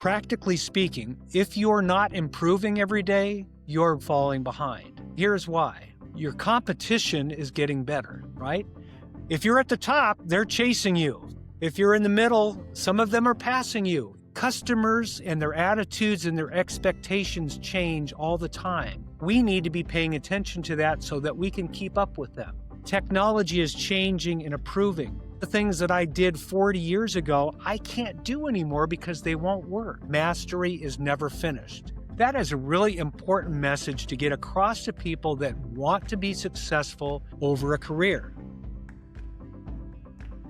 Practically speaking, if you're not improving every day, you're falling behind. Here's why. Your competition is getting better, right? If you're at the top, they're chasing you. If you're in the middle, some of them are passing you. Customers and their attitudes and their expectations change all the time. We need to be paying attention to that so that we can keep up with them. Technology is changing and improving. The things that I did 40 years ago, I can't do anymore because they won't work. Mastery is never finished. That is a really important message to get across to people that want to be successful over a career.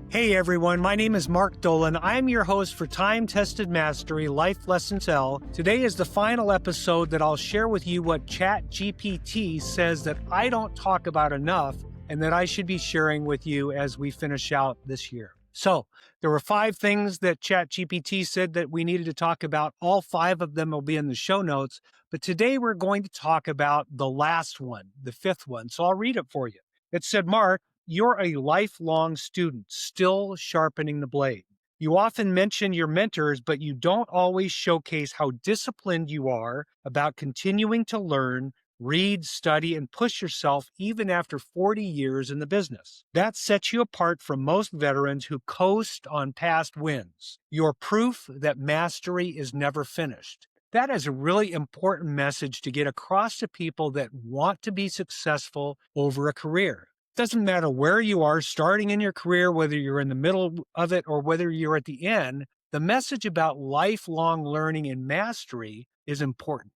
Hey everyone, my name is Mark Dolan. I'm your host for Time Tested Mastery Life Lessons L. Today is the final episode that I'll share with you what ChatGPT says that I don't talk about enough and that I should be sharing with you as we finish out this year. So there were 5 things that ChatGPT said that we needed to talk about. All 5 of them will be in the show notes, but today we're going to talk about the last one, the 5th one. So I'll read it for you. It said, Mark, you're a lifelong student, still sharpening the blade. You often mention your mentors, but you don't always showcase how disciplined you are about continuing to learn, read, study, and push yourself even after 40 years in the business. That sets you apart from most veterans who coast on past wins. You're proof that mastery is never finished. That is a really important message to get across to people that want to be successful over a career. Doesn't matter where you are starting in your career, whether you're in the middle of it or whether you're at the end, the message about lifelong learning and mastery is important.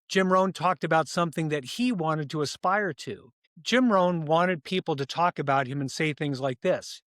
Jim Rohn talked about something that he wanted to aspire to. Jim Rohn wanted people to talk about him and say things like this.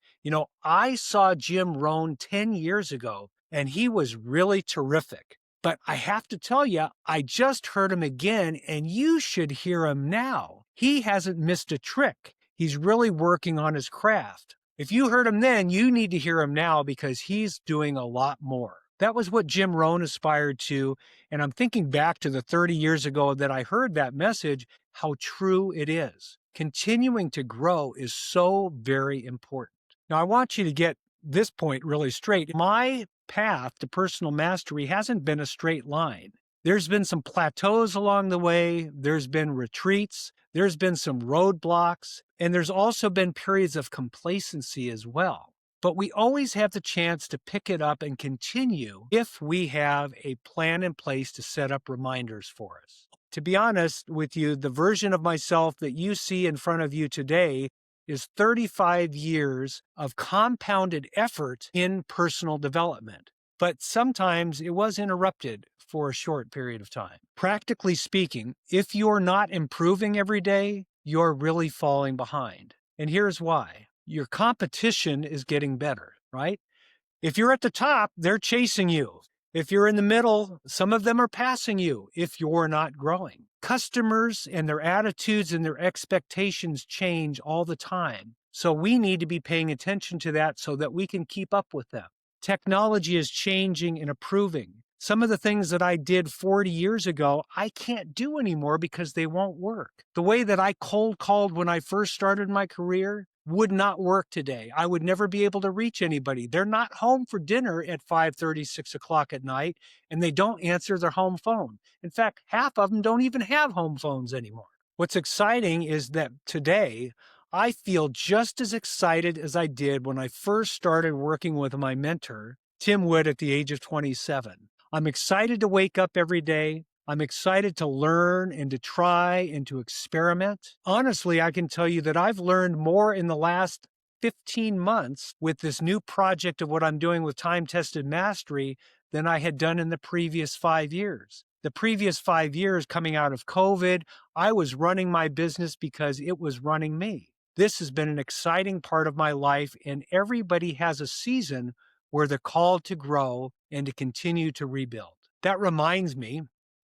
I saw Jim Rohn 10 years ago, and he was really terrific. But I have to tell you, I just heard him again, and you should hear him now. He hasn't missed a trick. He's really working on his craft. If you heard him then, you need to hear him now because he's doing a lot more. That was what Jim Rohn aspired to, and I'm thinking back to the 30 years ago that I heard that message, how true it is. Continuing to grow is so very important. Now, I want you to get this point really straight. My path to personal mastery hasn't been a straight line. There's been some plateaus along the way, there's been retreats, there's been some roadblocks, and there's also been periods of complacency as well. But we always have the chance to pick it up and continue if we have a plan in place to set up reminders for us. To be honest with you, the version of myself that you see in front of you today is 35 years of compounded effort in personal development. But sometimes it was interrupted for a short period of time. Practically speaking, if you're not improving every day, you're really falling behind. And here's why. Your competition is getting better, right? If you're at the top, they're chasing you. If you're in the middle, some of them are passing you if you're not growing. Customers and their attitudes and their expectations change all the time. So we need to be paying attention to that so that we can keep up with them. Technology is changing and improving. Some of the things that I did 40 years ago, I can't do anymore because they won't work. The way that I cold called when I first started my career would not work today. I would never be able to reach anybody. They're not home for dinner at 5:30, 6 o'clock at night, and they don't answer their home phone. In fact, half of them don't even have home phones anymore. What's exciting is that today, I feel just as excited as I did when I first started working with my mentor, Tim Wood, at the age of 27. I'm excited to wake up every day. I'm excited to learn and to try and to experiment. Honestly, I can tell you that I've learned more in the last 15 months with this new project of what I'm doing with Time Tested Mastery than I had done in the previous 5 years. The previous 5 years coming out of COVID, I was running my business because it was running me. This has been an exciting part of my life, and everybody has a season where they're called to grow and to continue to rebuild. That reminds me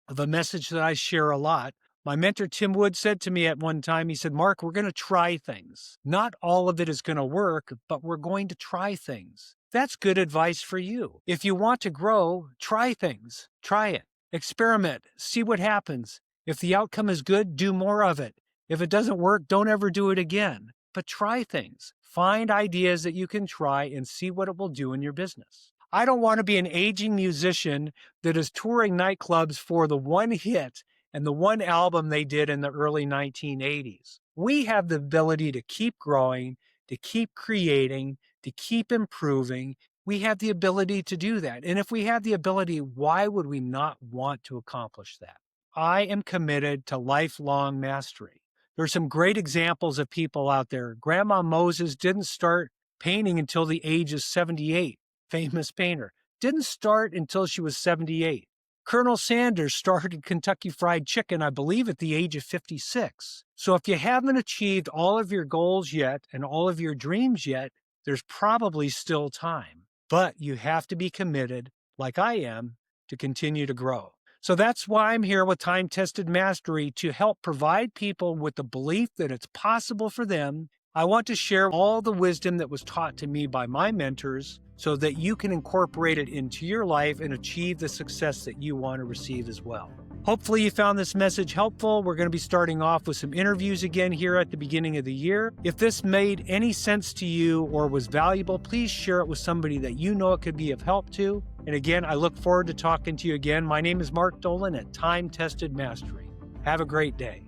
of a message that I share a lot. My mentor, Tim Wood, said to me at one time, he said, Mark, we're going to try things. Not all of it is going to work, but we're going to try things. That's good advice for you. If you want to grow, try things. Try it. Experiment. See what happens. If the outcome is good, do more of it. If it doesn't work, don't ever do it again. But try things. Find ideas that you can try and see what it will do in your business. I don't want to be an aging musician that is touring nightclubs for the one hit and the one album they did in the early 1980s. We have the ability to keep growing, to keep creating, to keep improving. We have the ability to do that. And if we have the ability, why would we not want to accomplish that? I am committed to lifelong mastery. There's some great examples of people out there. Grandma Moses didn't start painting until the age of 78. Famous painter. Didn't start until she was 78. Colonel Sanders started Kentucky Fried Chicken, I believe, at the age of 56. So if you haven't achieved all of your goals yet and all of your dreams yet, there's probably still time. But you have to be committed, like I am, to continue to grow. So that's why I'm here with Time Tested Mastery, to help provide people with the belief that it's possible for them. I want to share all the wisdom that was taught to me by my mentors so that you can incorporate it into your life and achieve the success that you want to receive as well. Hopefully you found this message helpful. We're going to be starting off with some interviews again here at the beginning of the year. If this made any sense to you or was valuable, please share it with somebody that you know it could be of help to. And again, I look forward to talking to you again. My name is Mark Dolan at Time Tested Mastery. Have a great day.